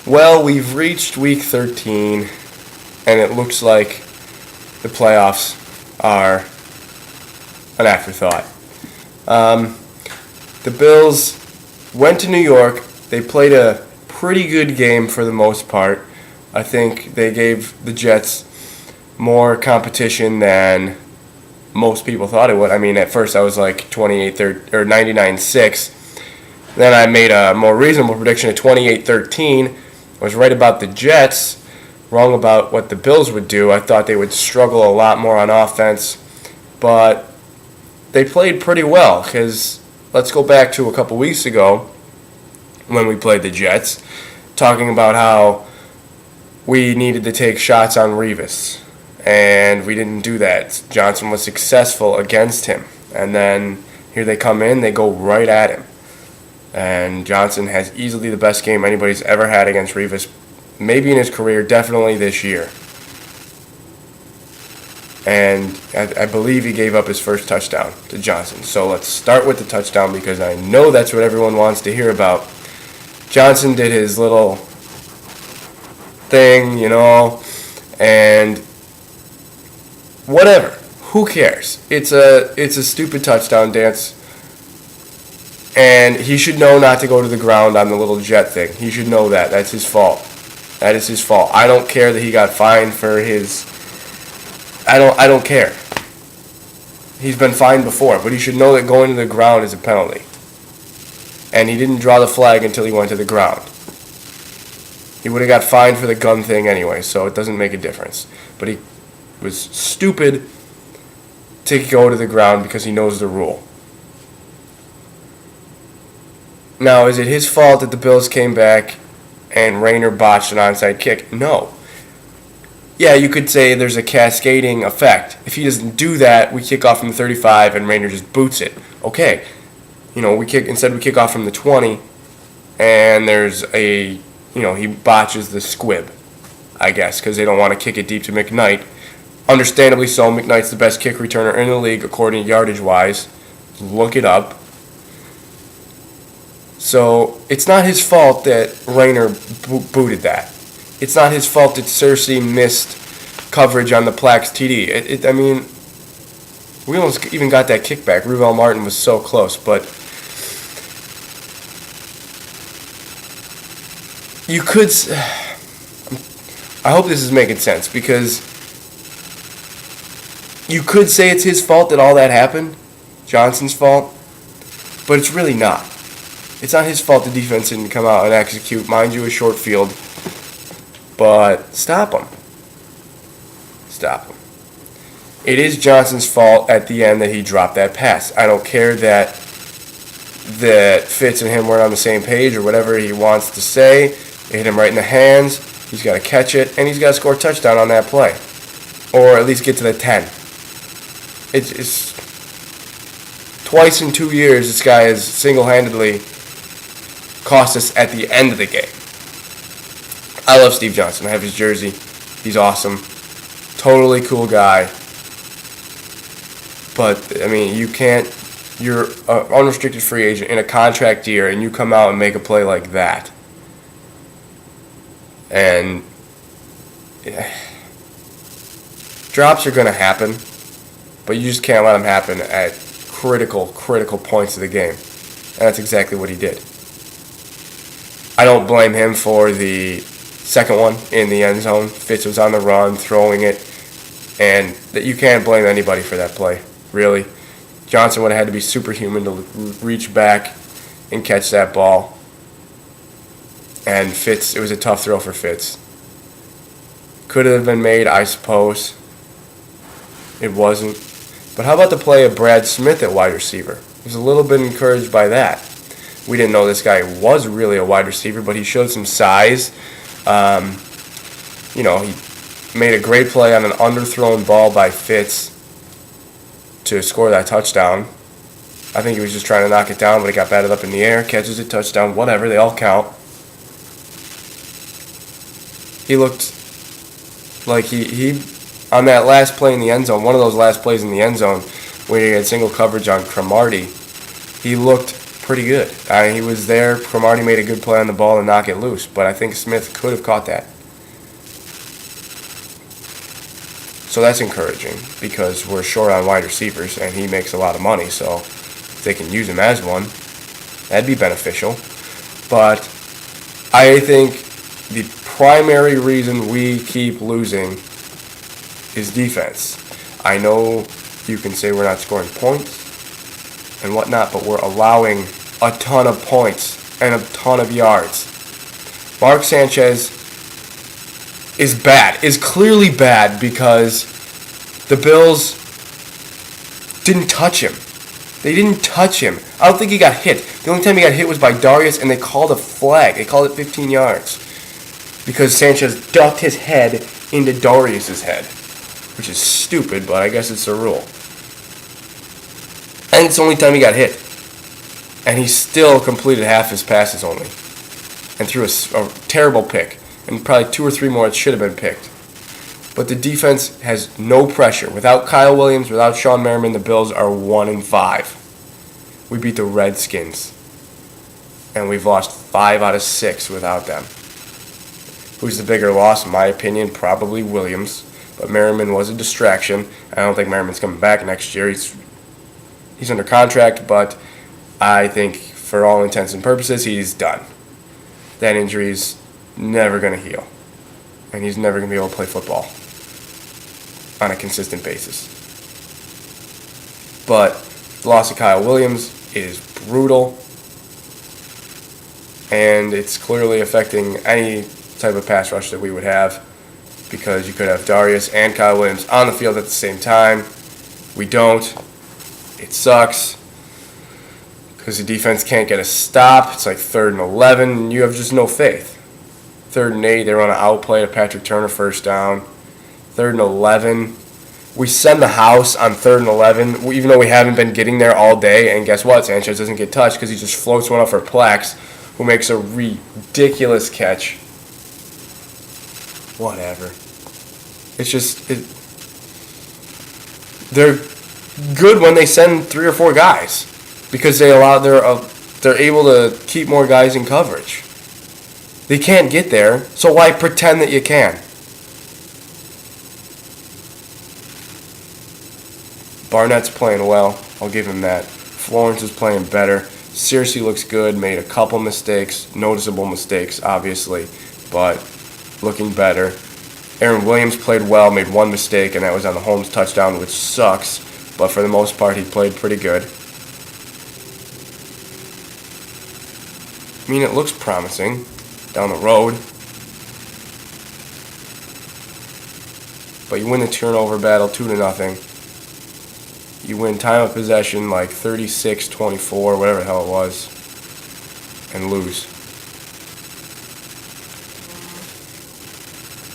Well, we've reached week 13, and it looks like the playoffs are an afterthought. The Bills went to New York. They played a pretty good game for the most part. I think they gave the Jets more competition than most people thought it would. I mean, at first I was like 28-30 or 99-6. Then I made a more reasonable prediction of 28-13. I was right about the Jets, wrong about what the Bills would do. I thought they would struggle a lot more on offense, but they played pretty well because let's go back to a couple weeks ago when we played the Jets, talking about how we needed to take shots on Revis, and we didn't do that. Johnson was successful against him, and then here they come in, they go right at him. And Johnson has easily the best game anybody's ever had against Revis, maybe in his career, definitely this year. And I believe he gave up his first touchdown to Johnson. So let's start with the touchdown because I know that's what everyone wants to hear about. Johnson did his little thing, and whatever. Who cares? It's a stupid touchdown dance. And he should know not to go to the ground on the little jet thing. He should know that. That's his fault. That is his fault. I don't care that he got fined for his... I don't care. He's been fined before, but he should know that going to the ground is a penalty. And he didn't draw the flag until he went to the ground. He would have got fined for the gun thing anyway, so it doesn't make a difference. But he was stupid to go to the ground because he knows the rule. Now, is it his fault that the Bills came back and Rayner botched an onside kick? No. Yeah, you could say there's a cascading effect. If he doesn't do that, we kick off from the 35 and Rayner just boots it. Okay. We kick off from the 20 and there's he botches the squib, I guess, because they don't want to kick it deep to McKnight. Understandably so, McKnight's the best kick returner in the league according to yardage-wise. Look it up. So it's not his fault that Rayner booted that. It's not his fault that Cersei missed coverage on the Plax TD. I mean, we almost even got that kickback. Ruvell Martin was so close, but you could... I hope this is making sense, because you could say it's his fault that all that happened, Johnson's fault, but it's really not. It's not his fault the defense didn't come out and execute. Mind you, a short field. But stop him. Stop him. It is Johnson's fault at the end that he dropped that pass. I don't care that Fitz and him weren't on the same page or whatever he wants to say. It hit him right in the hands. He's got to catch it, and he's got to score a touchdown on that play. Or at least get to the 10. It's twice in 2 years this guy has single-handedly cost us at the end of the game. I love Steve Johnson. I have his jersey. He's awesome. Totally cool guy. But, I mean, you're an unrestricted free agent in a contract year, and you come out and make a play like that. And drops are going to happen, but you just can't let them happen at critical points of the game. And that's exactly what he did. I don't blame him for the second one in the end zone. Fitz was on the run, throwing it, and that you can't blame anybody for that play, really. Johnson would have had to be superhuman to reach back and catch that ball. And Fitz, it was a tough throw for Fitz. Could have been made, I suppose. It wasn't. But how about the play of Brad Smith at wide receiver? I was a little bit encouraged by that. We didn't know this guy was really a wide receiver, but he showed some size. He made a great play on an underthrown ball by Fitz to score that touchdown. I think he was just trying to knock it down, but it got batted up in the air, catches it, touchdown, whatever, they all count. He looked like he on that last play in the end zone, one of those last plays in the end zone, where he had single coverage on Cromartie, he looked pretty good. He was there. Cromartie made a good play on the ball and knock it loose, but I think Smith could have caught that. So that's encouraging because we're short on wide receivers and he makes a lot of money, so if they can use him as one, that'd be beneficial. But I think the primary reason we keep losing is defense. I know you can say we're not scoring points and whatnot, but we're allowing a ton of points and a ton of yards. Mark Sanchez is clearly bad because the Bills didn't touch him. They didn't touch him. I don't think he got hit. The only time he got hit was by Darius, and they called a flag. They called it 15 yards because Sanchez ducked his head into Darius's head, which is stupid, but I guess it's a rule. I think it's the only time he got hit. And he still completed half his passes only and threw a terrible pick. And probably 2 or 3 more that should have been picked. But the defense has no pressure. Without Kyle Williams, without Sean Merriman, the Bills are 1-5. We beat the Redskins. And we've lost 5 out of 6 without them. Who's the bigger loss? In my opinion, probably Williams. But Merriman was a distraction. I don't think Merriman's coming back next year. He's under contract, but I think for all intents and purposes, he's done. That injury's never going to heal. And he's never going to be able to play football on a consistent basis. But the loss of Kyle Williams is brutal. And it's clearly affecting any type of pass rush that we would have because you could have Darius and Kyle Williams on the field at the same time. We don't. It sucks because the defense can't get a stop. It's like 3rd and 11, and you have just no faith. 3rd and 8, they run an outplay to Patrick Turner, first down. 3rd and 11. We send the house on 3rd and 11, even though we haven't been getting there all day. And guess what? Sanchez doesn't get touched because he just floats one up for Plex, who makes a ridiculous catch. Whatever. It's just... they're good when they send 3 or 4 guys because they're able to keep more guys in coverage. They can't get there, so why pretend that you can? Barnett's playing well. I'll give him that. Florence is playing better. Searcy looks good. Made a couple mistakes. Noticeable mistakes, obviously, but looking better. Aaron Williams played well. Made 1 mistake, and that was on the Holmes touchdown, which sucks. But for the most part, he played pretty good. I mean, it looks promising down the road. But you win the turnover battle 2-0. You win time of possession like 36-24, whatever the hell it was, and lose.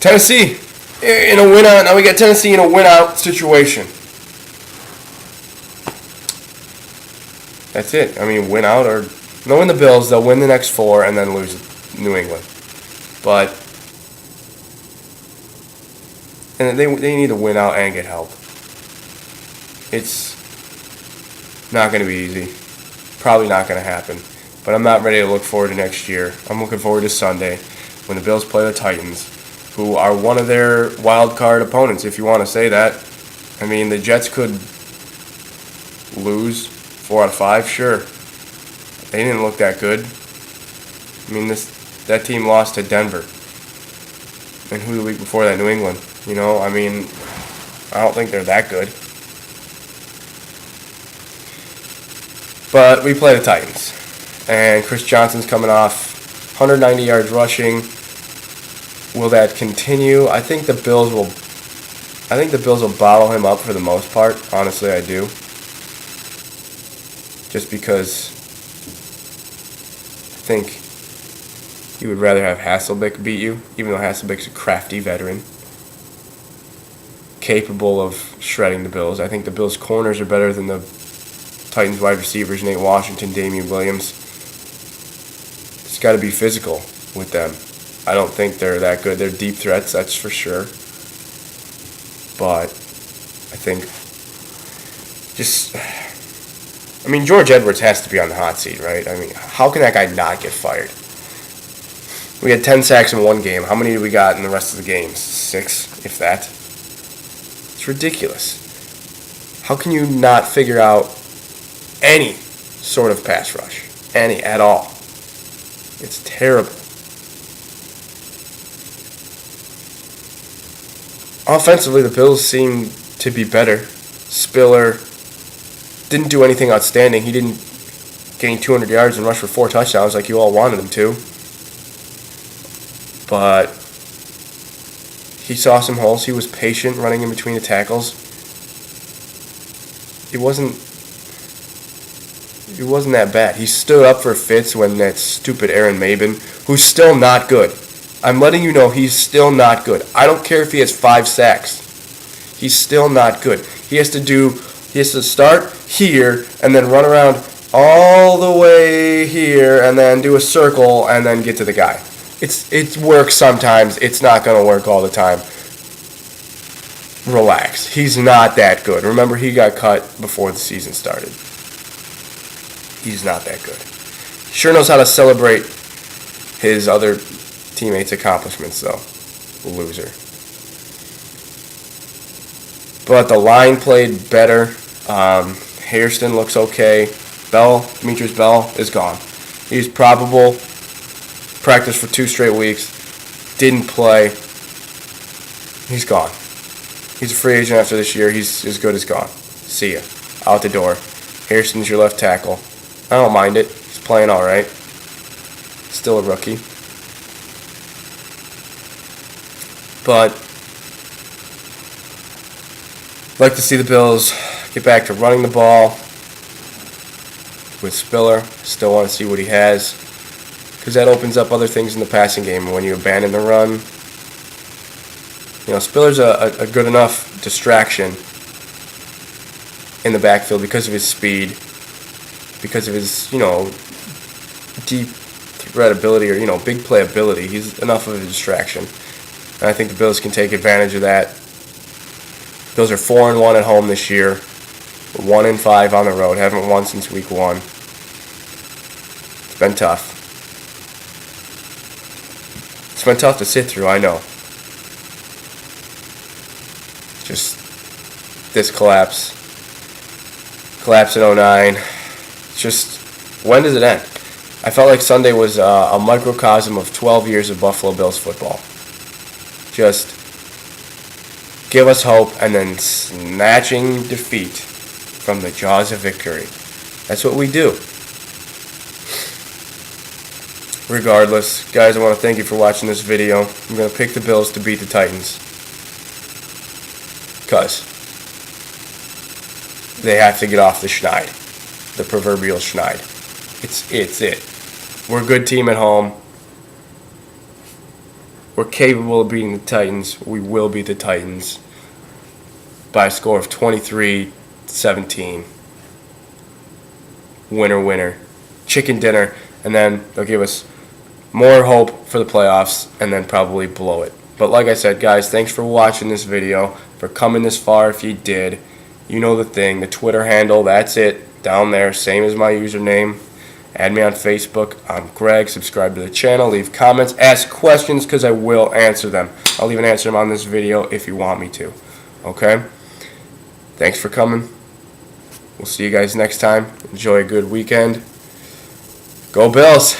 Tennessee in a win-out. Now we got Tennessee in a win-out situation. That's it. I mean, win out or they'll win the Bills. They'll win the next 4 and then lose New England. But and they need to win out and get help. It's not going to be easy. Probably not going to happen. But I'm not ready to look forward to next year. I'm looking forward to Sunday when the Bills play the Titans, who are one of their wild card opponents, if you want to say that. I mean, the Jets could lose 4 out of 5, sure. They didn't look that good. I mean, that team lost to Denver. And who the week before that? New England. You know, I mean, I don't think they're that good. But we play the Titans. And Chris Johnson's coming off 190 yards rushing. Will that continue? I think the Bills will bottle him up for the most part. Honestly, I do. Just because I think you would rather have Hasselbeck beat you, even though Hasselbeck's a crafty veteran, capable of shredding the Bills. I think the Bills' corners are better than the Titans' wide receivers, Nate Washington, Damian Williams. It's got to be physical with them. I don't think they're that good. They're deep threats, that's for sure. But I think just I mean, George Edwards has to be on the hot seat, right? I mean, how can that guy not get fired? We had 10 sacks in one game. How many do we got in the rest of the games? 6, if that. It's ridiculous. How can you not figure out any sort of pass rush? Any at all. It's terrible. Offensively, the Bills seem to be better. Spiller didn't do anything outstanding. He didn't gain 200 yards and rush for 4 touchdowns like you all wanted him to. But he saw some holes. He was patient running in between the tackles. It wasn't that bad. He stood up for Fitz when that stupid Aaron Maben, who's still not good. I'm letting you know he's still not good. I don't care if he has 5 sacks. He's still not good. He has to start here and then run around all the way here and then do a circle and then get to the guy. It works sometimes. It's not going to work all the time. Relax. He's not that good. Remember, he got cut before the season started. He's not that good. He sure knows how to celebrate his other teammates' accomplishments, though. Loser. But the line played better. Hairston looks okay. Demetrius Bell is gone. He's probable. Practiced for 2 straight weeks. Didn't play. He's gone. He's a free agent after this year. He's as good as gone. See ya. Out the door. Hairston's your left tackle. I don't mind it. He's playing all right. Still a rookie. But I'd like to see the Bills get back to running the ball with Spiller. Still want to see what he has, because that opens up other things in the passing game. When you abandon the run, Spiller's a good enough distraction in the backfield because of his speed, because of his, deep threat ability or, big play ability. He's enough of a distraction. And I think the Bills can take advantage of that. Bills are 4-1 at home this year. 1-5 on the road. Haven't won since week 1. It's been tough. It's been tough to sit through, I know. Just this collapse. Collapse in 2009. Just, when does it end? I felt like Sunday was a microcosm of 12 years of Buffalo Bills football. Just give us hope and then snatching defeat from the jaws of victory. That's what we do. Regardless, guys, I want to thank you for watching this video. I'm going to pick the Bills to beat the Titans, because they have to get off the schneid, the proverbial schneid. It's it. We're a good team at home. We're capable of beating the Titans. We will beat the Titans by a score of 23-17. Winner. Chicken dinner. And then they'll give us more hope for the playoffs and then probably blow it. But like I said, guys, thanks for watching this video, for coming this far if you did. You know the thing, the Twitter handle, that's it, down there, same as my username. Add me on Facebook. I'm Greg. Subscribe to the channel. Leave comments. Ask questions, because I will answer them. I'll even answer them on this video if you want me to. Okay? Thanks for coming. We'll see you guys next time. Enjoy a good weekend. Go Bills!